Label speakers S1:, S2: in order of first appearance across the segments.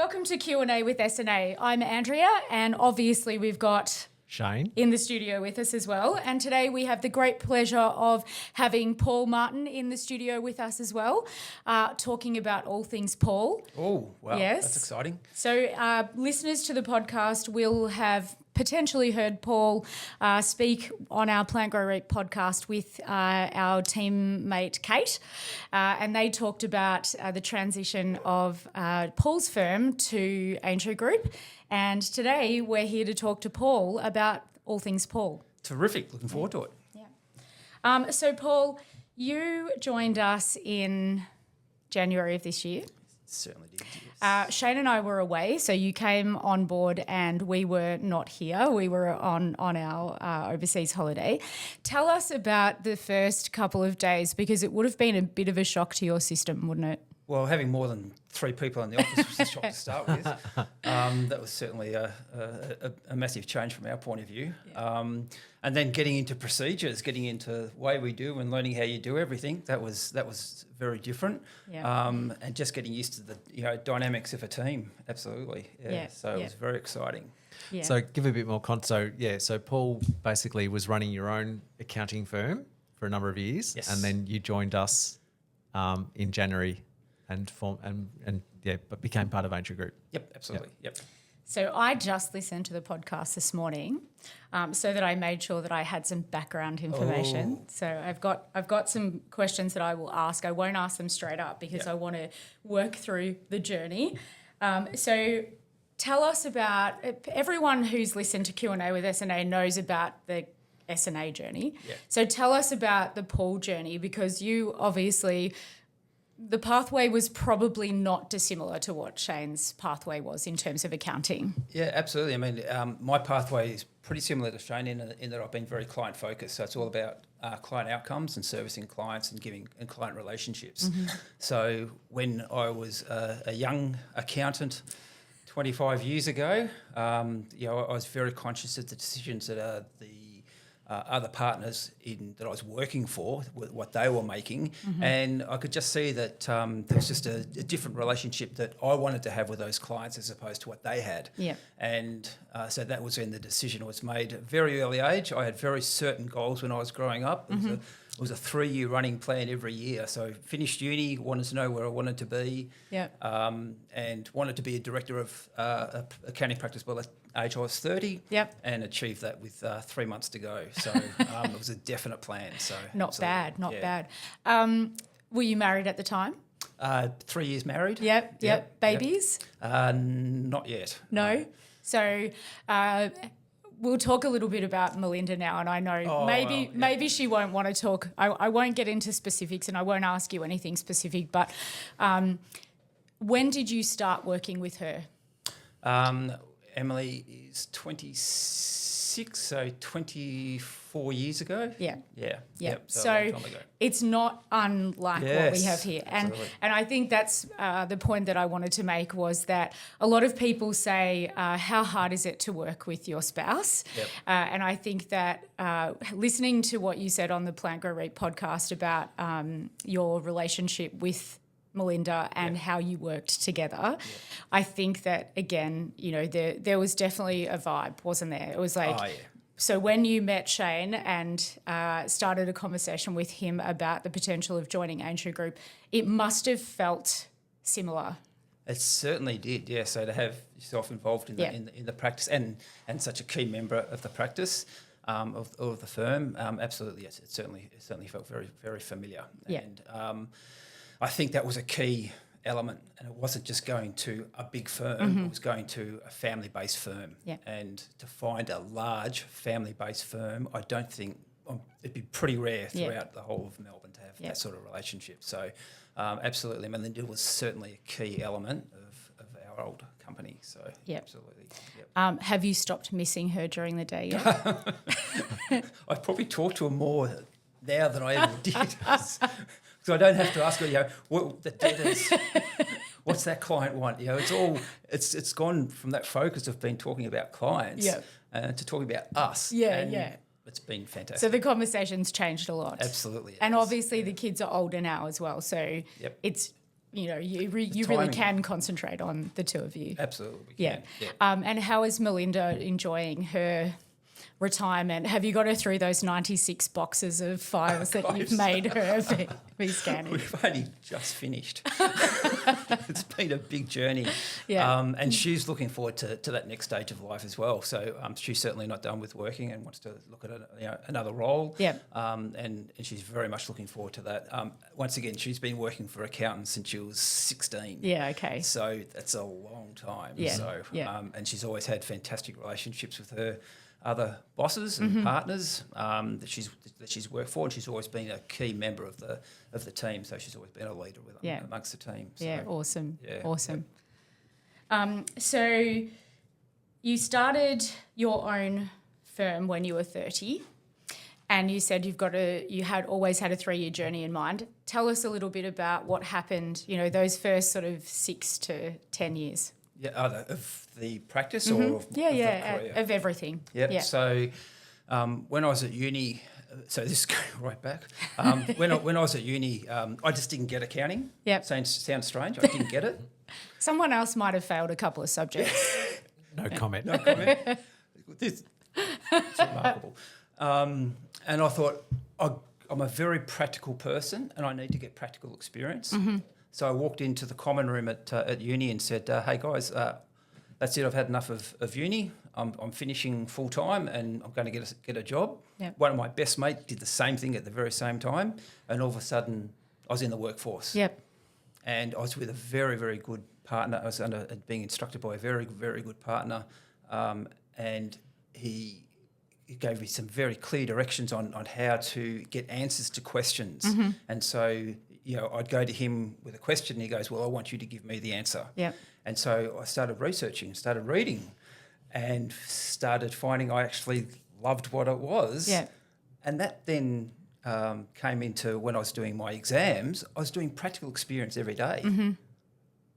S1: welcome to Q&A with S&A. I'm Andrea, and obviously we've got
S2: Shane
S1: in the studio with us as well. And today we have the great pleasure of having Paul Martin in the studio with us as well, talking about all things Paul.
S3: Oh, wow.
S1: Yes.
S3: That's exciting.
S1: So listeners to the podcast will have potentially heard Paul speak on our Plant Grow Reap podcast with our teammate Kate, and they talked about the transition of Paul's firm to Aintree Group. And today we're here to talk to Paul about all things Paul.
S3: Terrific. Looking forward to it.
S1: Yeah. So Paul, you joined us in January of this year.
S3: Certainly did. Yes.
S1: Shane and I were away, so you came on board and we were not here. We were on our overseas holiday. Tell us about the first couple of days, because it would have been a bit of a shock to your system, wouldn't it?
S3: Well, having more than 3 people in the office was a shock to start with. That was certainly a massive change from our point of view. Yeah. And then getting into procedures, getting into the way we do and learning how you do everything, that was very different.
S1: Yeah.
S3: And just getting used to the dynamics of a team, absolutely. Yeah. So it was very exciting.
S1: Yeah.
S2: So give a bit more so Paul basically was running your own accounting firm for a number of years.
S3: Yes.
S2: And then you joined us in January but became part of Aintree Group.
S3: Yep, absolutely. Yep.
S1: So I just listened to the podcast this morning, so that I made sure that I had some background information.
S3: Oh.
S1: So I've got some questions that I will ask. I won't ask them straight up because I want to work through the journey. So tell us about, everyone who's listened to Q&A with S&A knows about the S&A journey.
S3: Yeah.
S1: So tell us about the Paul journey, because you obviously, the pathway was probably not dissimilar to what Shane's pathway was in terms of accounting.
S3: Yeah, absolutely. I mean, my pathway is pretty similar to Shane in that I've been very client focused. So it's all about client outcomes and servicing clients and client relationships. Mm-hmm. So when I was a young accountant 25 years ago, I was very conscious of the decisions that the other partners that I was working for, what they were making, mm-hmm. and I could just see that there was just a different relationship that I wanted to have with those clients as opposed to what they had.
S1: Yeah.
S3: And so that was when the decision was made at a very early age. I had very certain goals when I was growing up.
S1: Mm-hmm.
S3: It was a 3-year running plan every year. So finished uni, wanted to know where I wanted to be, and wanted to be a director of accounting practice by the age I was 30, and achieved that with 3 months to go. So it was a definite plan. So
S1: not bad. Were you married at the time?
S3: 3 years married.
S1: Yep. Babies?
S3: Not yet.
S1: No. So we'll talk a little bit about Melinda now, and I know maybe she won't want to talk. I won't get into specifics and I won't ask you anything specific, but when did you start working with her?
S3: Emily is 26, so 24 years ago.
S1: Yeah.
S3: So a long time ago.
S1: It's not unlike what we have here. And
S3: absolutely.
S1: I think that's the point that I wanted to make, was that a lot of people say, how hard is it to work with your spouse?
S3: Yep.
S1: And I think that listening to what you said on the Plant Grow Reap podcast about your relationship with Melinda and how you worked together, I think that, again, there was definitely a vibe, wasn't there? It was like, so when you met Shane and started a conversation with him about the potential of joining Aintree Group, it must have felt similar.
S3: It certainly did, yeah. So to have yourself involved in the practice and such a key member of the practice of the firm, absolutely, yes, it certainly felt very, very familiar.
S1: Yeah.
S3: And I think that was a key element, and it wasn't just going to a big firm,
S1: mm-hmm.
S3: it was going to a family-based firm.
S1: Yeah.
S3: And to find a large family-based firm, I don't think, it'd be pretty rare throughout the whole of Melbourne to have that sort of relationship. So absolutely, Melinda was certainly a key element of our old company. So absolutely. Yep.
S1: Have you stopped missing her during the day yet?
S3: I probably talk to her more now than I ever did. So I don't have to ask her, what the debtors, what's that client want? It's gone from that focus of been talking about clients to talking about us. It's been fantastic.
S1: So the conversation's changed a lot.
S3: Absolutely.
S1: And obviously the kids are older now as well. So it's you really
S3: timing.
S1: can concentrate on the two of you.
S3: Absolutely.
S1: Yeah.
S3: Yeah.
S1: And how is Melinda enjoying her retirement? Have you got her through those 96 boxes of files that you've made her be scanning?
S3: We've only just finished. It's been a big journey.
S1: Yeah.
S3: And she's looking forward to that next stage of life as well. So she's certainly not done with working and wants to look at another role.
S1: Yeah.
S3: And she's very much looking forward to that. Once again, she's been working for accountants since she was 16.
S1: Yeah, okay.
S3: So that's a long time.
S1: Yeah,
S3: So,
S1: yeah.
S3: And she's always had fantastic relationships with her other bosses and partners that she's worked for, and she's always been a key member of the team. So she's always been a leader amongst the team. So,
S1: Yeah, awesome.
S3: yeah,
S1: Awesome. So you started your own firm when you were 30, and you said you had always had a 3-year journey in mind. Tell us a little bit about what happened, those first sort of 6 to 10 years.
S3: Yeah, of the practice or of the career?
S1: Of everything.
S3: Yep.
S1: Yeah.
S3: So when I was at uni, so this is going right back. When I was at uni, I just didn't get accounting.
S1: Yep.
S3: Sounds strange. I didn't get it.
S1: Someone else might have failed a couple of subjects.
S2: No comment.
S3: No comment. It's remarkable. And I thought, I'm a very practical person and I need to get practical experience. So I walked into the common room at uni and said, hey guys, that's it, I've had enough of uni. I'm finishing full time and I'm going to get a job.
S1: Yep.
S3: One of my best mates did the same thing at the very same time, and all of a sudden I was in the workforce.
S1: Yep.
S3: And I was with a very, very good partner. I was being instructed by a very, very good partner, and he gave me some very clear directions on how to get answers to questions. And so, I'd go to him with a question and he goes, well, I want you to give me the answer.
S1: Yeah.
S3: And so I started researching, started reading, and started finding I actually loved what it was.
S1: Yeah.
S3: And that then came into when I was doing my exams, I was doing practical experience every day.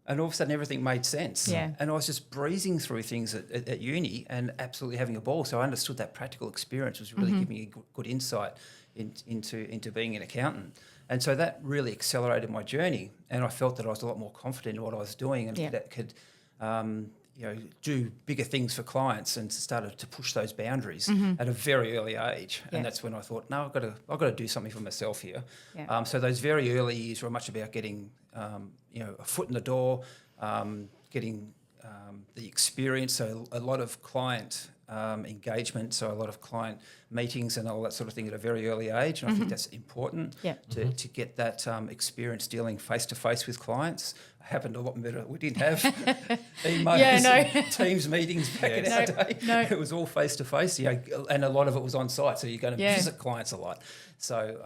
S3: And all of a sudden everything made sense.
S1: Yeah.
S3: And I was just breezing through things at uni and absolutely having a ball. So I understood that practical experience was really giving me a good insight into being an accountant. And so that really accelerated my journey. And I felt that I was a lot more confident in what I was doing and could do bigger things for clients, and started to push those boundaries at a very early age.
S1: Yeah.
S3: And that's when I thought, no, I've got to do something for myself here.
S1: Yeah.
S3: So those very early years were much about getting, a foot in the door, getting the experience. So a lot of client engagement, so a lot of client meetings and all that sort of thing at a very early age. And I think that's important to get that experience dealing face-to-face with clients. It happened a lot better. We didn't have emails and Teams meetings back in our day.
S1: No.
S3: It was all face-to-face, and a lot of it was on site, so you're going to visit clients a lot. So,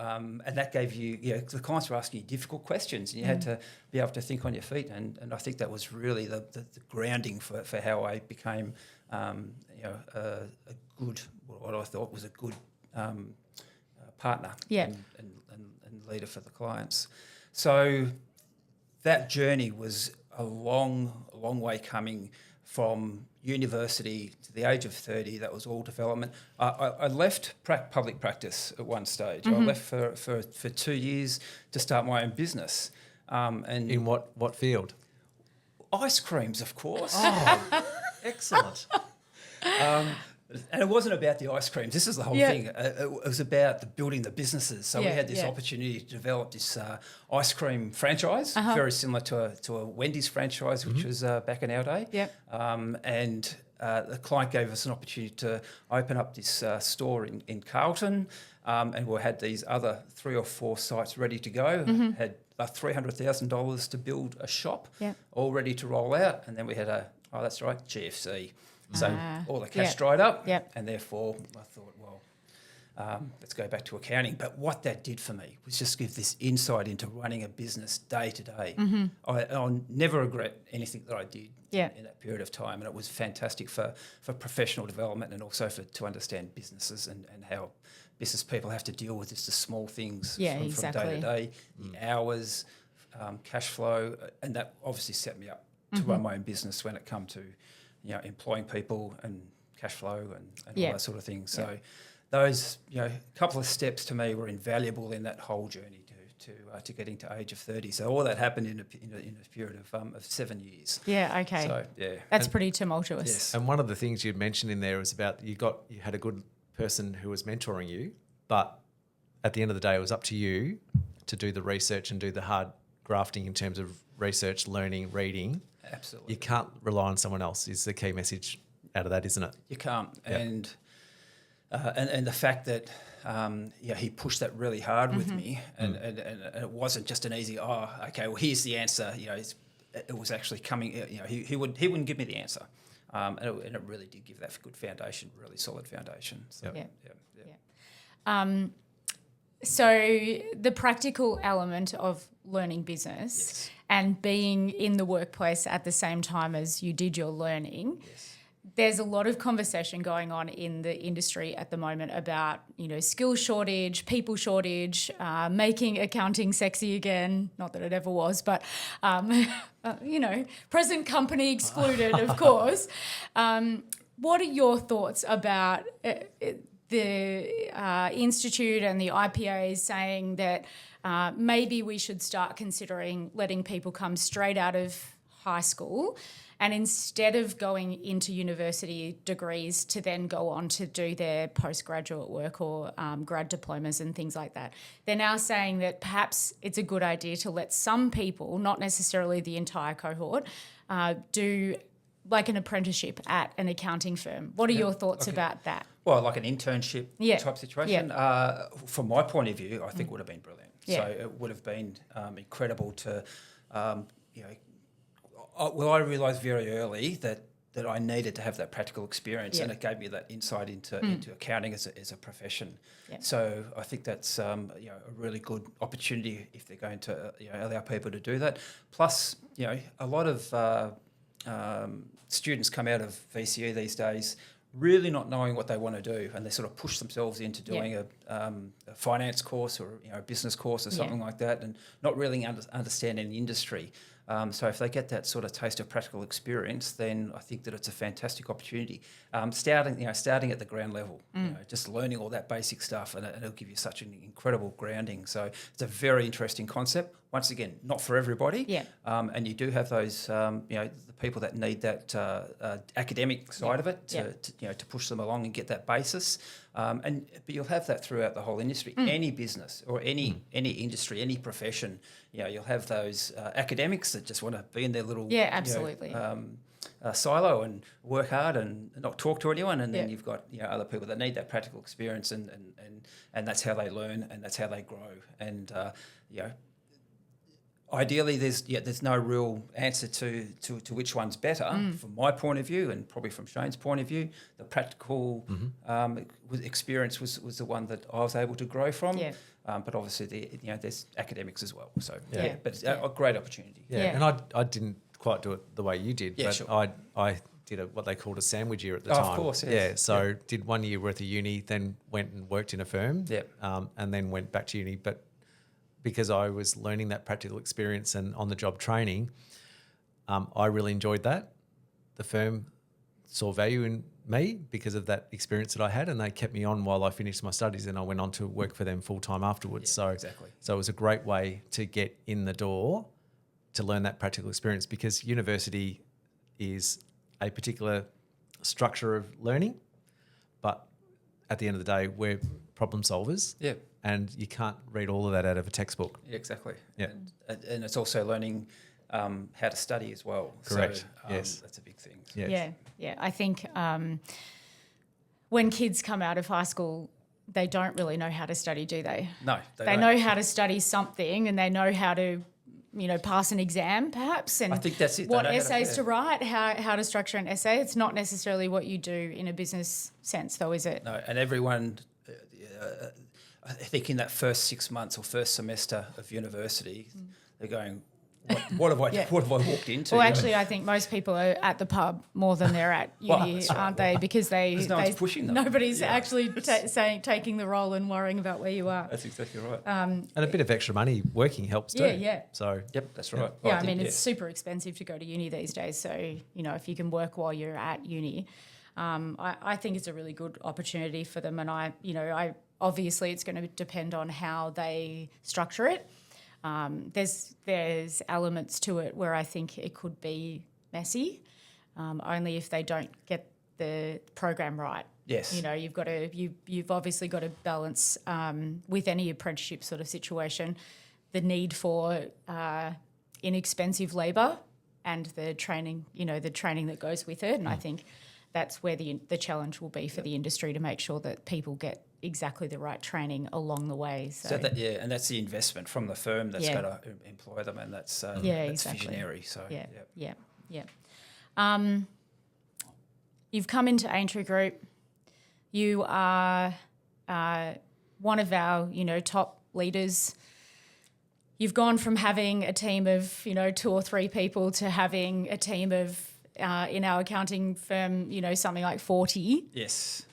S3: and that gave you, the clients were asking you difficult questions and you had to be able to think on your feet. And I think that was really the grounding for how I became a good, what I thought was a good partner and leader for the clients. So that journey was a long way coming from university to the age of 30. That was all development. I left public practice at one stage. I left for 2 years to start my own business. And
S2: In what field?
S3: ice creams, of course.
S2: Oh, excellent.
S3: And it wasn't about the ice creams. This is the whole thing. It was about building the businesses. So we had this opportunity to develop this ice cream franchise, very similar to a Wendy's franchise, which was back in our day.
S1: Yep.
S3: And the client gave us an opportunity to open up this store in Carlton, and we had these other 3 or 4 sites ready to go. Had $300,000 to build a shop, all ready to roll out. And then we had GFC. So all the cash dried up, and therefore I thought, well, let's go back to accounting. But what that did for me was just give this insight into running a business day to day. I'll never regret anything that I did in that period of time, and it was fantastic for professional development and also to understand businesses and how business people have to deal with just the small things from day to day, the hours, cash flow, and that obviously set me up to run my own business when it come to employing people and cash flow and all that sort of thing. So those, couple of steps to me were invaluable in that whole journey to getting to age of 30. So all that happened in a period of 7 years.
S1: Yeah, okay.
S3: So yeah,
S1: That's pretty tumultuous.
S3: yes.
S2: And one of the things you'd mentioned in there was about you had a good person who was mentoring you, but at the end of the day, it was up to you to do the research and do the hard grafting in terms of research, learning, reading.
S3: Absolutely.
S2: You can't rely on someone else is the key message out of that, isn't it?
S3: You can't.
S2: Yep.
S3: And the fact that he pushed that really hard with me, and it wasn't just an easy, okay, well, here's the answer. It was actually coming. He wouldn't give me the answer, and it really did give that good foundation, really solid foundation. So,
S2: Yep.
S1: Yeah. So the practical element of learning business
S3: Yes.
S1: and being in the workplace at the same time as you did your learning.
S3: Yes.
S1: There's a lot of conversation going on in the industry at the moment about, skill shortage, people shortage, making accounting sexy again. Not that it ever was, but, present company excluded, of course. What are your thoughts about the Institute and the IPA saying that maybe we should start considering letting people come straight out of high school and instead of going into university degrees to then go on to do their postgraduate work or grad diplomas and things like that. They're now saying that perhaps it's a good idea to let some people, not necessarily the entire cohort, do like an apprenticeship at an accounting firm. What are your thoughts about that?
S3: Well, like an internship type situation.
S1: Yeah.
S3: From my point of view, I think would have been brilliant.
S1: Yeah.
S3: So it would have been incredible to, I realised very early that I needed to have that practical experience, and it gave me that insight into accounting as a profession.
S1: Yeah.
S3: So I think that's a really good opportunity if they're going to allow people to do that. Plus, a lot of students come out of VCE these days really not knowing what they want to do, and they sort of push themselves into doing a finance course or a business course or something like that, and not really understanding the industry. So if they get that sort of taste of practical experience, then I think that it's a fantastic opportunity. Starting at the ground level, just learning all that basic stuff, and it'll give you such an incredible grounding. So it's a very interesting concept. Once again, not for everybody.
S1: Yeah.
S3: And you do have those, the people that need that academic side of it to push them along and get that basis. But you'll have that throughout the whole industry. Any business or any industry, any profession, you'll have those academics that just want to be in their little
S1: absolutely.
S3: Silo and work hard and not talk to anyone, and then you've got other people that need that practical experience, and that's how they learn and that's how they grow. And ideally, there's no real answer to which one's better. From my point of view, and probably from Shane's point of view, the practical experience was the one that I was able to grow from. Yeah. But obviously, there's academics as well. So but it's a great opportunity.
S2: Yeah. And I didn't quite do it the way you did, but
S3: sure.
S2: I did what they called a sandwich year at the time.
S3: Of course, yes.
S2: Yeah, so did 1 year worth of uni, then went and worked in a firm, and then went back to uni. But because I was learning that practical experience and on-the-job training, I really enjoyed that. The firm saw value in me because of that experience that I had, and they kept me on while I finished my studies, and I went on to work for them full-time afterwards.
S3: Yeah, exactly.
S2: So it was a great way to get in the door to learn that practical experience, because university is a particular structure of learning, but at the end of the day, we're problem solvers.
S3: Yeah.
S2: And you can't read all of that out of a textbook.
S3: Yeah, exactly.
S2: Yeah.
S3: And it's also learning how to study as well.
S2: Correct.
S3: So,
S2: yes.
S3: That's a big thing.
S2: Yes.
S1: Yeah. I think when kids come out of high school, they don't really know how to study, do they?
S3: No,
S1: they know how to study something, and they know how to, pass an exam perhaps, and
S3: I think that's it.
S1: What essays to write, how to structure an essay. It's not necessarily what you do in a business sense, though, is it?
S3: No, and everyone, I think in that first 6 months or first semester of university, they're going, what have I walked into?
S1: Well, actually, I think most people are at the pub more than they're at uni, aren't they? Because
S3: no one's pushing them.
S1: Nobody's actually taking the role and worrying about where you are.
S3: That's exactly right.
S2: And a bit of extra money working helps too.
S1: Yeah.
S2: So
S3: yep, that's right.
S1: Yeah, I mean, it's super expensive to go to uni these days. So, if you can work while you're at uni, I think it's a really good opportunity for them. And I obviously it's going to depend on how they structure it. There's elements to it where I think it could be messy, only if they don't get the program right.
S3: Yes.
S1: You know, you've obviously got to balance with any apprenticeship sort of situation the need for inexpensive labour and the training that goes with it. And I think that's where the challenge will be for the industry, to make sure that people get exactly the right training along the way. So
S3: and that's the investment from the firm that's going to employ them, and that's
S1: exactly.
S3: visionary. So
S1: You've come into Aintree Group. You are one of our, top leaders. You've gone from having a team of, 2 or 3 people to having a team of, in our accounting firm, something like 40.
S3: Yes.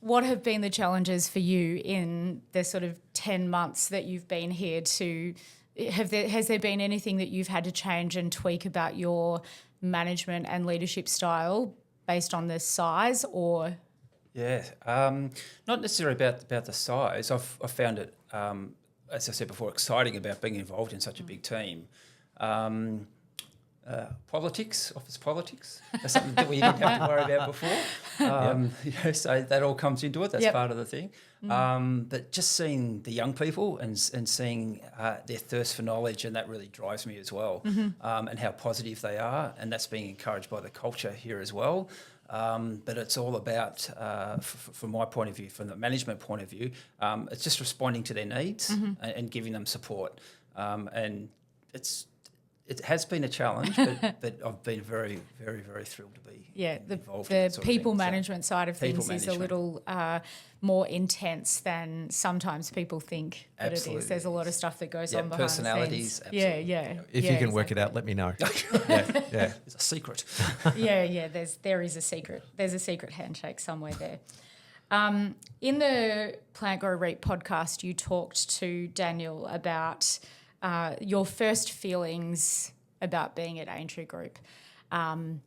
S1: What have been the challenges for you in the sort of 10 months that you've been here has there been anything that you've had to change and tweak about your management and leadership style based on the size, or?
S3: Yeah, not necessarily about the size. I've found it, as I said before, exciting about being involved in such a big team. Office politics, that's something that we didn't have to worry about before. So that all comes into it. That's part of the thing. But just seeing the young people and seeing their thirst for knowledge, and that really drives me as well, and how positive they are, and that's being encouraged by the culture here as well. But it's all about, from my point of view, from the management point of view, it's just responding to their needs and giving them support. And it has been a challenge, but I've been very, very, very thrilled to be involved in that sort of
S1: people
S3: thing.
S1: management side of things is a little more intense than sometimes people think that it is. There's a lot of stuff that goes on behind
S3: personalities,
S1: the scenes.
S3: absolutely.
S2: If you can work it out, let me know.
S3: It's a secret.
S1: There is a secret. There's a secret handshake somewhere there. In the Plant Grow REAP podcast, you talked to Daniel about your first feelings about being at Aintree Group. And,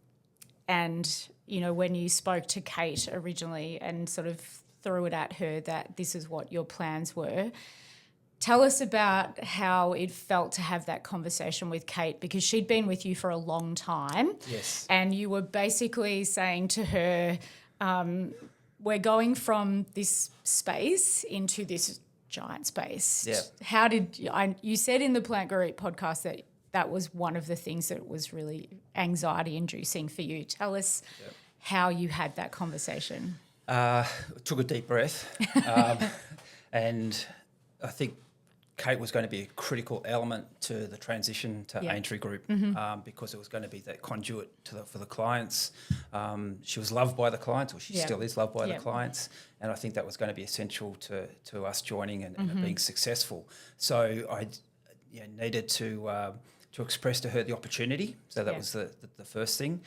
S1: when you spoke to Kate originally and sort of threw it at her that this is what your plans were, tell us about how it felt to have that conversation with Kate, because she'd been with you for a long time.
S3: Yes.
S1: And you were basically saying to her, we're going from this space into this giant space.
S3: Yeah.
S1: How did you said in the Plant Grow REAP podcast that was one of the things that was really anxiety inducing for you. Tell us how you had that conversation.
S3: Took a deep breath, and I think Kate was going to be a critical element to the transition to Aintree Group, because it was going to be that conduit for the clients. She was loved by the clients, or she still is loved by the clients, and I think that was going to be essential to us joining and being successful. So I needed to express to her the opportunity. So that was the first thing,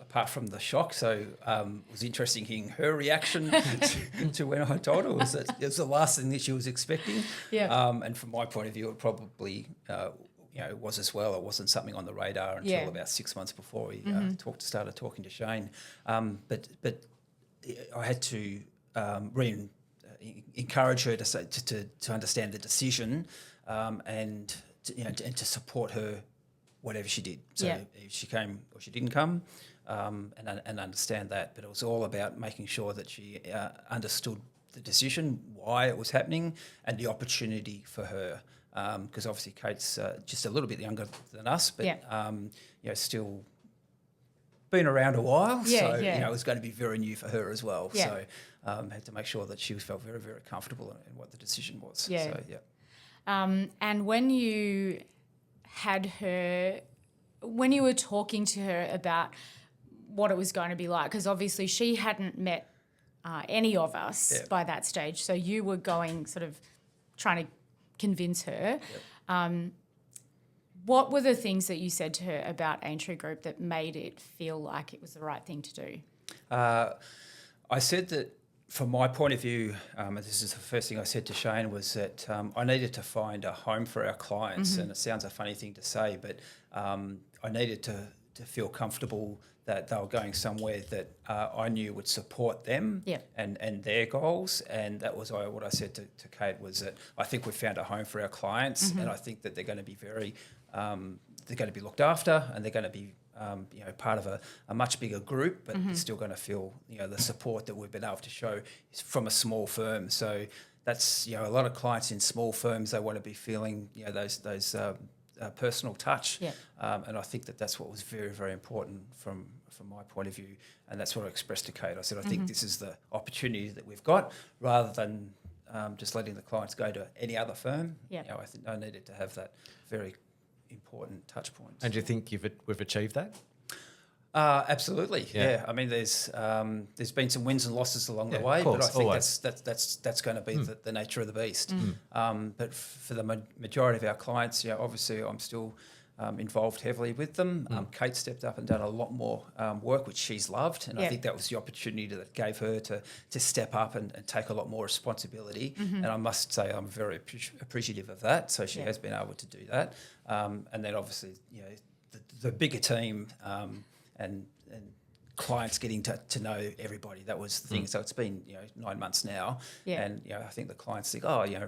S3: apart from the shock. So it was interesting hearing her reaction to when I told her. It was the last thing that she was expecting. And from my point of view, it probably was as well. It wasn't something on the radar until about 6 months before we started talking to Shane. But I had to encourage her to understand the decision, and to support her, whatever she did. So if she came or she didn't come, and understand that. But it was all about making sure that she understood the decision, why it was happening, and the opportunity for her. Because obviously Kate's just a little bit younger than us, but still been around a while. It was going to be very new for her as well. So had to make sure that she felt very, very comfortable in what the decision was.
S1: And when you were talking to her about what it was going to be like, because obviously she hadn't met any of us by that stage, so you were going sort of trying to convince her. What were the things that you said to her about Aintree Group that made it feel like it was the right thing to do?
S3: I said that from my point of view, this is the first thing I said to Shane, was that I needed to find a home for our clients. And it sounds a funny thing to say, but I needed feel comfortable that they were going somewhere that I knew would support them and their goals. And that was what I said to Kate, was that I think we've found a home for our clients, and I think that they're going to be they're going to be looked after, and they're going to be part of a much bigger group, but they're still going to feel the support that we've been able to show from a small firm. So that's a lot of clients in small firms, they want to be feeling those personal touch, and I think that's what was very, very important from my point of view, and that's what I expressed to Kate. I said I think this is the opportunity that we've got, rather than just letting the clients go to any other firm. I think I needed to have that very important touch point.
S2: And do you think we've achieved that?
S3: Absolutely, yeah. I mean, there's been some wins and losses along the way,
S2: course,
S3: but I think
S2: always.
S3: that's going to be the nature of the beast. But for the majority of our clients, obviously I'm still involved heavily with them. Kate stepped up and done a lot more work, which she's loved, and I think that was the opportunity that gave her to step up and take a lot more responsibility. And I must say I'm very appreciative of that. So she has been able to do that, and then obviously the bigger team. And clients getting to know everybody. That was the thing. So it's been 9 months now, and I think the clients think,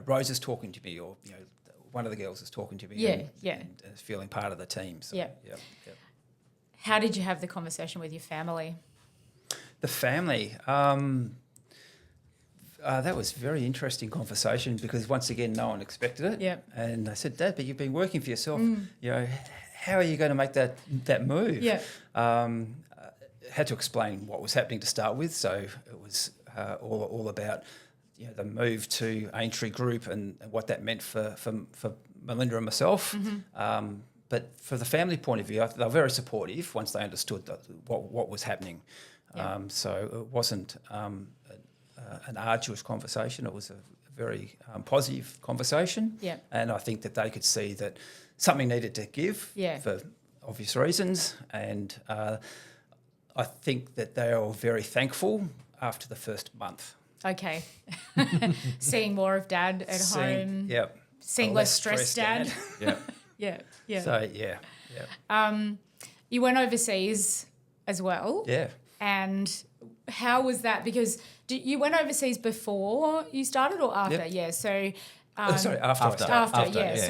S3: Rose is talking to me, or one of the girls is talking to me, and is feeling part of the team. So,
S1: How did you have the conversation with your family?
S3: The family, that was a very interesting conversation, because once again, no one expected it. And I said, Dad, but you've been working for yourself. How are you going to make that move? Had to explain what was happening to start with. So it was all about the move to Aintree Group and what that meant for Melinda and myself. But for the family point of view, they were very supportive once they understood what was happening. So it wasn't an arduous conversation. It was a very positive conversation. And I think that they could see that something needed to give for obvious reasons. And I think that they are very thankful after the first month.
S1: Okay. Seeing more of Dad at home. Seeing less stressed Dad.
S3: So,
S1: you went overseas as well. And how was that? Because you went overseas before you started or after? So...
S3: after.
S1: So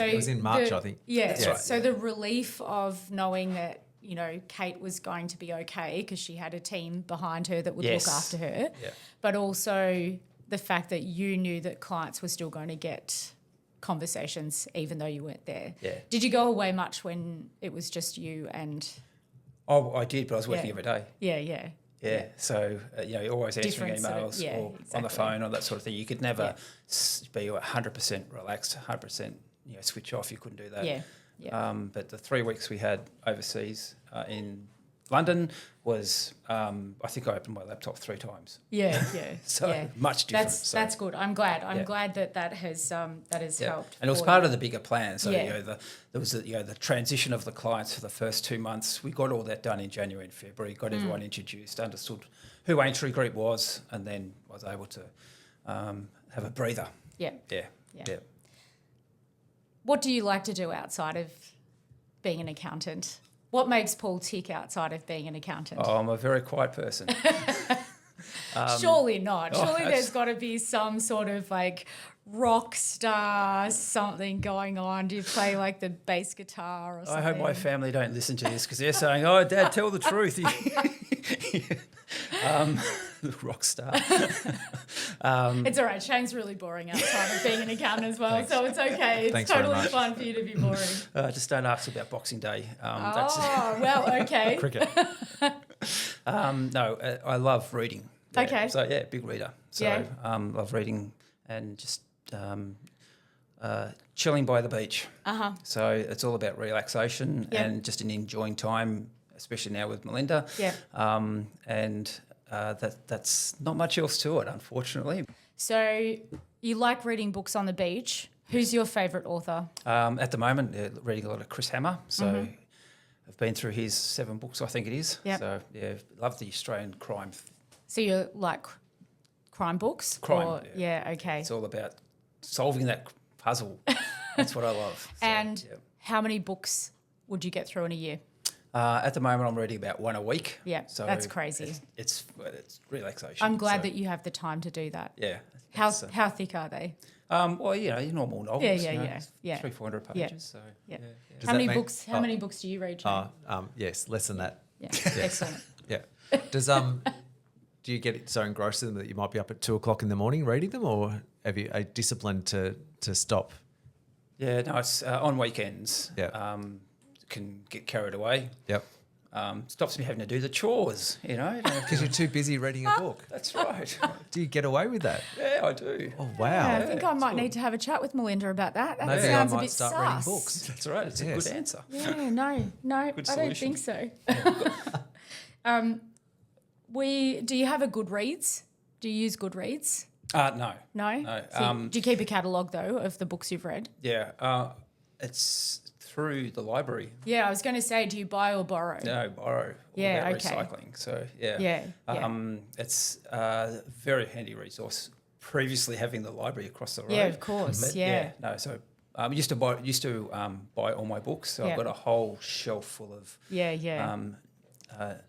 S2: it was in March, I think.
S1: That's right. So the relief of knowing that, Kate was going to be okay because she had a team behind her that would look after her, but also the fact that you knew that clients were still going to get conversations even though you weren't there. Did you go away much when it was just you and...
S3: Oh, I did, but I was working every day. So, always answering emails or on the phone or that sort of thing. You could never be 100% relaxed, 100% switch off. You couldn't do that. But the 3 weeks we had overseas in London was, I think I opened my laptop 3 times. So much different.
S1: That's good. I'm glad. I'm glad that has helped.
S3: And it was part of the bigger plan. So there was the transition of the clients for the first 2 months. We got all that done in January and February. Got everyone introduced, understood who Aintree Group was, and then was able to have a breather.
S1: What do you like to do outside of being an accountant? What makes Paul tick outside of being an accountant?
S3: Oh, I'm a very quiet person.
S1: Surely not. Surely there's got to be some sort of like rock star something going on. Do you play like the bass guitar or something?
S3: I hope my family don't listen to this because they're saying, "Oh, Dad, tell the truth." Rock star.
S1: It's all right. Shane's really boring outside of being an accountant as well, so it's okay. It's totally fine for you to be boring.
S3: Just don't ask about Boxing Day.
S1: Well, okay.
S2: Cricket.
S3: No, I love reading.
S1: Okay.
S3: So, big reader. So, love reading and just chilling by the beach. So it's all about relaxation and just enjoying time, especially now with Melinda. And that's not much else to it, unfortunately.
S1: So you like reading books on the beach. Who's your favourite author?
S3: At the moment, reading a lot of Chris Hammer. So I've been through his 7 books, I think it is. So, love the Australian crime.
S1: So you like crime books?
S3: Crime,
S1: okay.
S3: It's all about solving that puzzle. That's what I love. So,
S1: and how many books would you get through in a year?
S3: At the moment, I'm reading about one a week.
S1: Yeah,
S3: so
S1: that's crazy.
S3: It's relaxation.
S1: I'm glad that you have the time to do that.
S3: Yeah.
S1: How thick are they?
S3: Well, your normal novels.
S1: Yeah.
S3: 300-400 pages. So
S1: Yeah.
S2: Does
S1: How
S2: that
S1: many
S2: mean-
S1: books? How many books do you read, Shane?
S2: Yes, less than that.
S1: Yeah, excellent.
S2: Yeah. Does do you get so engrossed in them that you might be up at 2:00 in the morning reading them, or have you a discipline to stop?
S3: Yeah, no, it's on weekends.
S2: Yeah.
S3: Can get carried away.
S2: Yep.
S3: Stops me having to do the chores,
S2: Because you're too busy reading a book.
S3: That's right.
S2: Do you get away with that?
S3: Yeah, I do.
S2: Oh
S1: Yeah,
S2: wow.
S1: I think I might need to have a chat with Melinda about that. That
S2: Maybe I
S1: sounds a
S2: might
S1: bit
S2: start
S1: sus.
S2: reading books.
S3: That's right. It's
S2: Yes.
S3: a good answer.
S1: Yeah, no, I don't
S3: solution.
S1: think so. Do you have a Goodreads? Do you use Goodreads?
S3: No.
S1: No?
S3: No,
S1: So do you keep a catalogue, though, of the books you've read?
S3: Yeah. It's through the library.
S1: Yeah, I was going to say, do you buy or borrow?
S3: No, borrow.
S1: Yeah,
S3: about
S1: okay.
S3: Recycling. So, yeah.
S1: Yeah.
S3: It's a very handy resource. Previously having the library across the road.
S1: Yeah, of course,
S3: But
S1: yeah.
S3: No, so I used to buy all my books. So
S1: Yeah.
S3: I've got a whole shelf full of
S1: Yeah.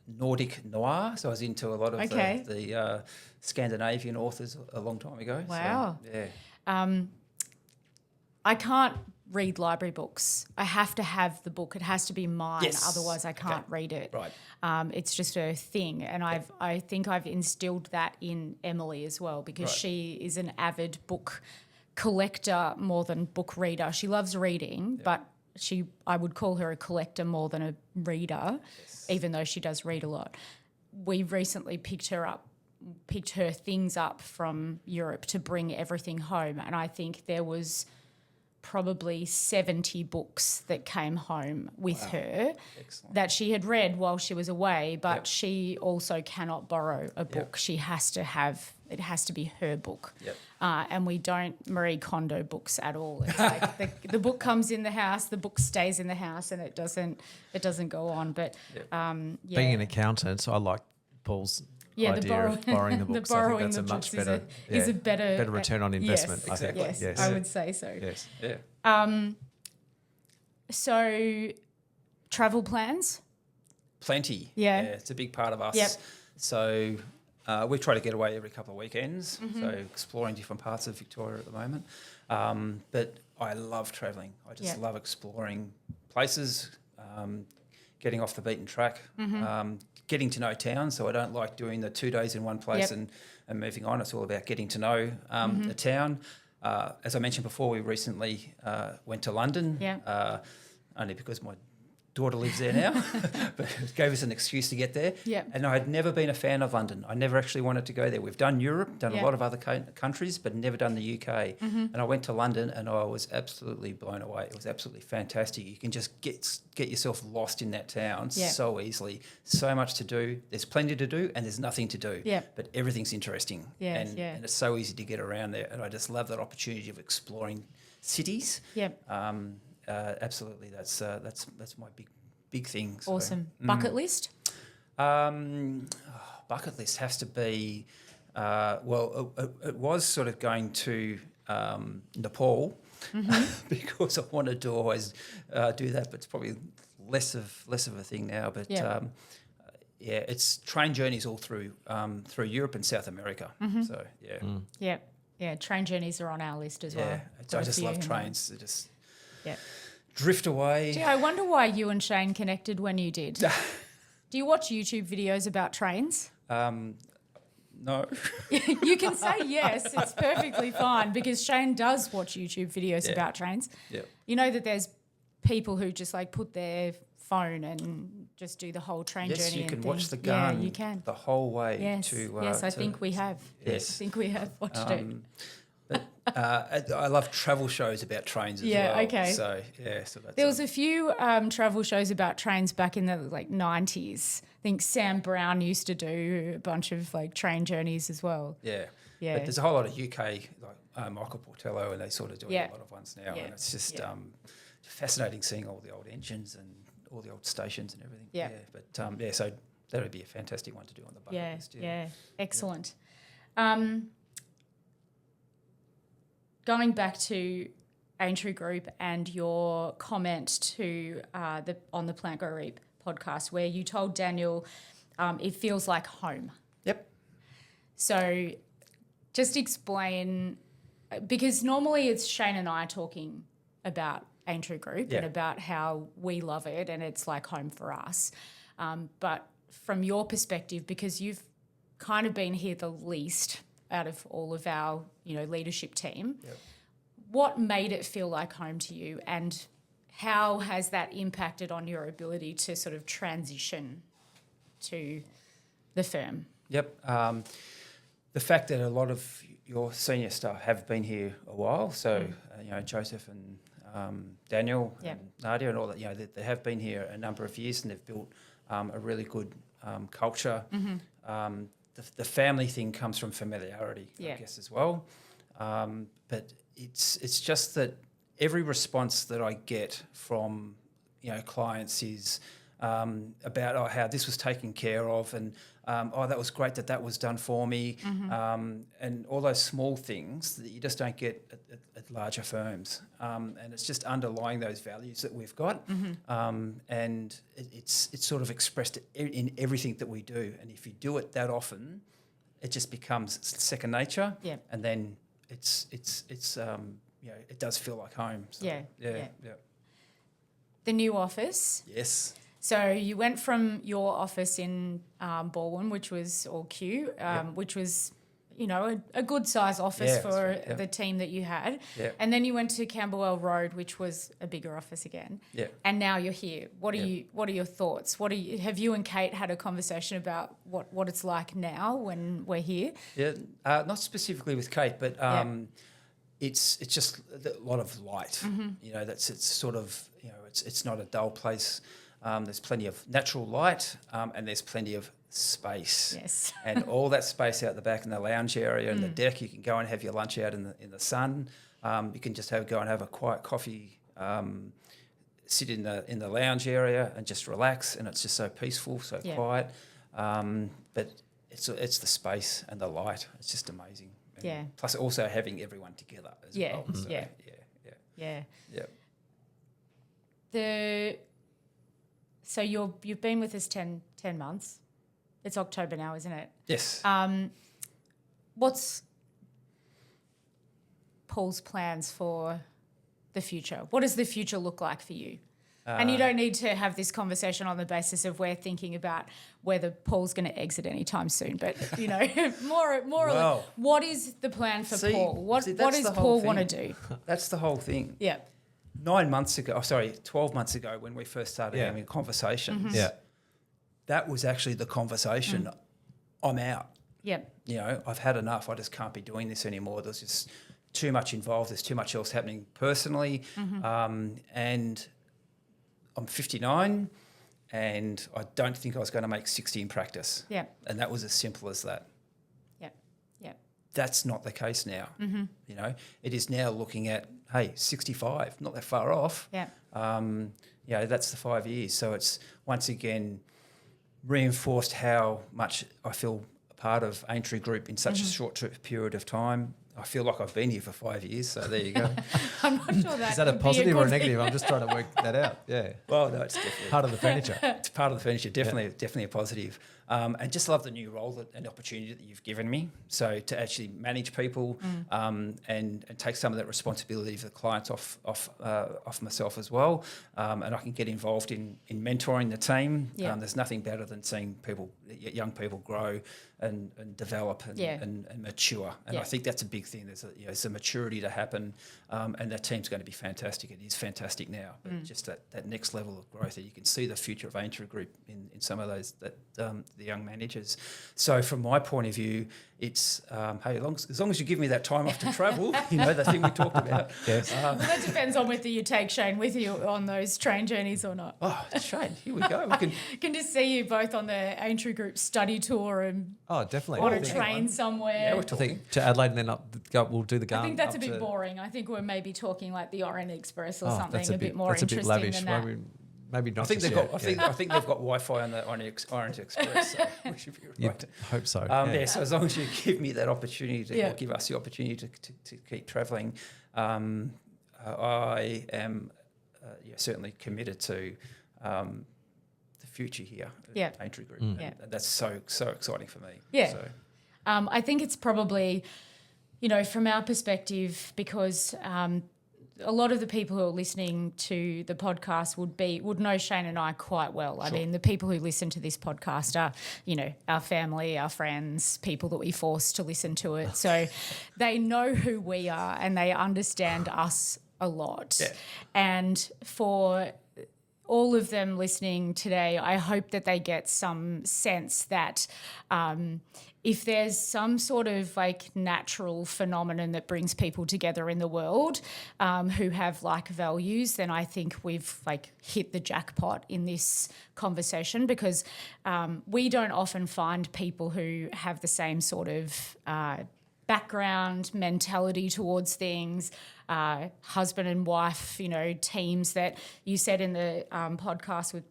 S3: Nordic noir. So I was into a lot of
S1: Okay.
S3: the Scandinavian authors a long time ago.
S1: Wow.
S3: So, yeah.
S1: I can't read library books. I have to have the book. It has to be mine.
S3: Yes.
S1: Otherwise, I can't
S3: Okay.
S1: read it.
S3: Right.
S1: It's just a thing, and I think I've instilled that in Emily as well, because
S3: Right.
S1: she is an avid book collector more than book reader. She loves reading, but I would call her a collector more than a reader, even though she does read a lot. We recently picked her things up from Europe to bring everything home, and I think there was probably 70 books that came home with her
S3: Excellent.
S1: that she had read while she was away, but she also cannot borrow a book. It has to be her book.
S3: Yep.
S1: And we don't Marie Kondo books at all. It's like the book comes in the house, the book stays in the house, and it doesn't go on. But
S2: Being an accountant, I like Paul's idea of borrowing the books. I think that's a much better
S1: is a better
S2: return on investment.
S1: Yes,
S2: I think.
S3: exactly.
S1: yes, I would say so.
S2: Yes.
S3: Yeah.
S1: So, travel plans?
S3: Plenty.
S1: Yeah.
S3: It's a big part of us.
S1: Yep.
S3: So we try to get away every couple of weekends.
S1: Mm-hmm.
S3: So exploring different parts of Victoria at the moment. But I love travelling. I just love exploring places, getting off the beaten track, getting to know towns. So I don't like doing the 2 days in one place and moving on. It's all about getting to know the town. As I mentioned before, we recently went to London, only because my daughter lives there now, but it gave us an excuse to get there.
S1: Yeah.
S3: And I had never been a fan of London. I never actually wanted to go there. We've done Europe, done a lot of other countries, but never done the UK. And I went to London and I was absolutely blown away. It was absolutely fantastic. You can just get yourself lost in that town so easily. So much to do. There's plenty to do and there's nothing to do.
S1: Yeah.
S3: But everything's interesting. And it's so easy to get around there. And I just love that opportunity of exploring cities.
S1: Yep.
S3: Absolutely, that's my big thing. So,
S1: Awesome. Bucket list?
S3: Bucket list has to be. It was sort of going to Nepal because I wanted to always do that, but it's probably less of a thing now. But it's train journeys all through Europe and South America. So yeah.
S1: Yeah, train journeys are on our list as well.
S3: I just love trains. They just
S1: Yeah.
S3: drift away.
S1: Gee, I wonder why you and Shane connected when you did. Do you watch YouTube videos about trains?
S3: No.
S1: You can say yes, it's perfectly fine, because Shane does watch YouTube videos about trains.
S3: Yeah.
S1: You know that there's people who just like put their phone and just do the whole train journey.
S3: Yes, you
S1: and
S3: can
S1: things.
S3: watch the gun.
S1: Yeah, you can.
S3: The whole way
S1: Yes,
S3: to.
S1: yes, I think we have.
S3: Yes.
S1: I think we have watched it.
S3: But I love travel shows about trains as well.
S1: Yeah, okay.
S3: So so that's
S1: There was a few travel shows about trains back in the 90s. I think Sam Brown used to do a bunch of train journeys as well.
S3: Yeah.
S1: Yeah.
S3: But there's a whole lot of UK, like Michael Portello, and they sort of doing
S1: Yeah.
S3: a lot of ones now.
S1: Yeah.
S3: And it's just
S1: Yeah.
S3: fascinating seeing all the old engines and all the old stations and everything.
S1: Yeah.
S3: But so that would be a fantastic one to do on the bucket list.
S1: Yeah, excellent. Going back to Aintree Group and your comment to on the Plant Grow Reap podcast where you told Daniel it feels like home.
S3: Yep.
S1: So just explain, because normally it's Shane and I talking about Aintree Group and about how we love it and it's like home for us. But from your perspective, because you've kind of been here the least out of all of our, leadership team, what made it feel like home to you, and how has that impacted on your ability to sort of transition to the firm?
S3: Yep. The fact that a lot of your senior staff have been here a while, so Joseph and Daniel and Nadia and all that, they have been here a number of years and they've built a really good culture. The family thing comes from familiarity, I guess, as well. But it's just that every response that I get from clients is about how this was taken care of, and that was great that was done for me, and all those small things that you just don't get at larger firms, and it's just underlying those values that we've got, and it's sort of expressed in everything that we do, and if you do it that often, it just becomes second nature, and then it's it does feel like home. So, yeah.
S1: The new office.
S3: Yes.
S1: So you went from your office in Baldwin, which was which was, a good size office for the team that you had. Yeah. And then you went to Camberwell Road, which was a bigger office again. Yeah. And now you're here. What are your thoughts? Have you and Kate had a conversation about what it's like now when we're here?
S3: Yeah. Not specifically with Kate, but it's just a lot of light. It's sort of, it's not a dull place. There's plenty of natural light, and there's plenty of space.
S1: Yes.
S3: And all that space out the back in the lounge area and the deck, you can go and have your lunch out in the sun. You can just go and have a quiet coffee, sit in the lounge area and just relax, and it's just so peaceful, so quiet. But it's the space and the light. It's just amazing. And plus also having everyone together as well. So,
S1: yeah. So you've been with us 10 months. It's October now, isn't it?
S3: Yes.
S1: What's Paul's plans for the future? What does the future look like for you? And you don't need to have this conversation on the basis of we're thinking about whether Paul's going to exit anytime soon. But, more like, what is the plan for Paul? What does Paul want to do?
S3: That's the whole thing.
S1: Yeah.
S3: 12 months ago when we first started having conversations, that was actually the conversation. I'm out.
S1: Yep.
S3: I've had enough. I just can't be doing this anymore. There's just too much involved. There's too much else happening personally. And I'm 59 and I don't think I was going to make 60 in practice.
S1: Yeah.
S3: And that was as simple as that.
S1: Yeah.
S3: That's not the case now. It is now looking at, 65, not that far off.
S1: Yeah.
S3: That's the 5 years. So it's once again reinforced how much I feel a part of Aintree Group in such a short period of time. I feel like I've been here for 5 years, so there you go.
S1: I'm not sure that
S2: is that a positive or a negative? I'm just trying to work that out. Yeah.
S3: Well, no, it's definitely
S2: part of the furniture.
S3: It's part of the furniture. Definitely a positive. And just love the new role and opportunity that you've given me. So to actually manage people and take some of that responsibility for the clients off myself as well. And I can get involved in mentoring the team.
S1: Yeah.
S3: There's nothing better than seeing young people grow and develop and mature. And I think that's a big thing. There's a maturity to happen, and that team's going to be fantastic. It is fantastic now, but just that next level of growth that you can see the future of Aintree Group in some of those the young managers. So from my point of view, it's as long as you give me that time off to travel, the thing we talked about.
S2: Yes.
S1: Well, that depends on whether you take Shane with you on those train journeys or not.
S3: Oh, Shane, here we go. We
S1: can just see you both on the Aintree Group study tour and
S2: definitely
S1: on a train somewhere.
S3: Yeah, we're
S2: I
S3: talking.
S2: think to Adelaide and then we'll do the gun.
S1: I think that's a bit boring. I think we're maybe talking like the Orient Express or something
S2: that's
S1: a bit more interesting
S2: lavish.
S1: than that.
S2: Maybe not.
S3: I think they've got Wi-Fi on the Orient Express, so we should be right.
S2: Hope so.
S3: So as long as you give me that opportunity or give us the opportunity to keep travelling, I am certainly committed to the future here
S1: Yeah.
S3: at Aintree Group.
S1: Yeah.
S3: And that's so exciting for me.
S1: Yeah.
S3: So,
S1: I think it's probably, from our perspective, because a lot of the people who are listening to the podcast would know Shane and I quite well. I mean, the people who listen to this podcast are, our family, our friends, people that we force to listen to it. So they know who we are and they understand us a lot.
S3: Yeah.
S1: And for all of them listening today, I hope that they get some sense that if there's some sort of like natural phenomenon that brings people together in the world who have like values, then I think we've like hit the jackpot in this conversation, because we don't often find people who have the same sort of background, mentality towards things, husband and wife, teams that you said in the podcast with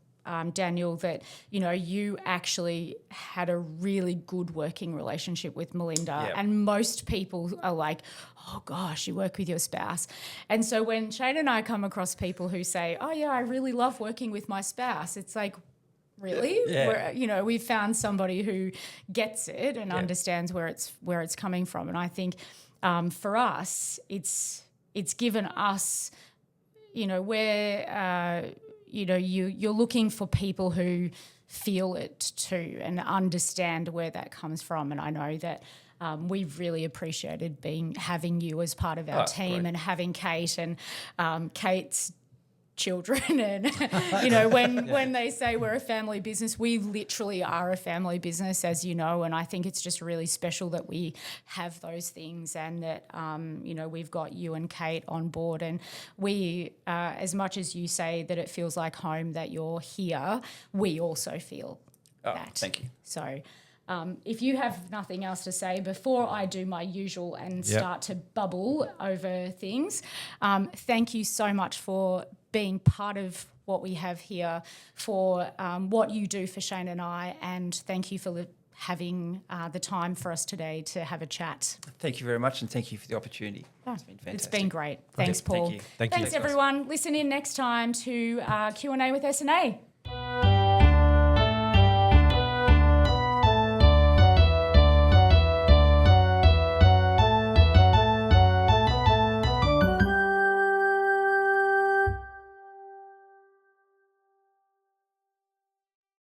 S1: Daniel that, you actually had a really good working relationship with Melinda.
S3: Yep.
S1: And most people are like, oh gosh, you work with your spouse. And so when Shane and I come across people who say, oh yeah, I really love working with my spouse, it's like, really?
S3: Yeah.
S1: We've found somebody who gets it and understands where it's coming from. And I think for us, it's given us, where you're looking for people who feel it too and understand where that comes from. And I know that we've really appreciated having you as part of our team,
S3: great.
S1: and having Kate and Kate's children. And when they say we're a family business, we literally are a family business, as you know. And I think it's just really special that we have those things, and that we've got you and Kate on board. And we, as much as you say that it feels like home, that you're here, we also feel that.
S3: Thank you.
S1: So if you have nothing else to say before I do my usual and start to bubble over things, thank you so much for being part of what we have here, for what you do for Shane and I, and thank you for having the time for us today to have a chat.
S3: Thank you very much, and thank you for the opportunity. It's been fantastic.
S1: It's been great. Thanks, Paul.
S3: Thank you.
S2: Thank you.
S1: Thanks, everyone. Listen in next time to Q&A with S&A.